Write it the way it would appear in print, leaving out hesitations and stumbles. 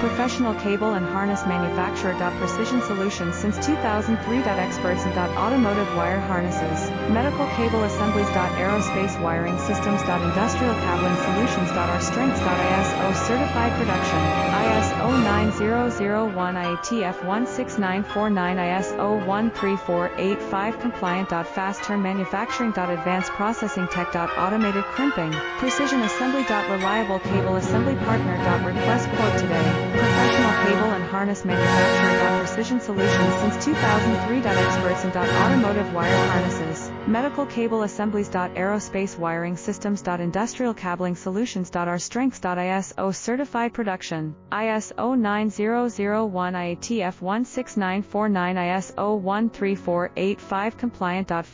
Professional cable and harness manufacturer. Precision Solutions since 2003. Experts in automotive wire harnesses, medical cable assemblies. Aerospace wiring systems. Industrial cabling solutions. Our strengths. ISO certified production. ISO 9001 IATF 16949 ISO 13485 compliant. Fast turn manufacturing. Advanced processing tech. Automated crimping, precision assembly. Reliable cable assembly partner. Request quote today. Professional cable and harness manufacturer. Precision Solutions since 2003. Experts in automotive wire harnesses, medical cable assemblies. Aerospace wiring systems. Industrial cabling solutions. Our strengths. ISO certified production. ISO 9001 IATF 16949 ISO 13485 compliant. Fast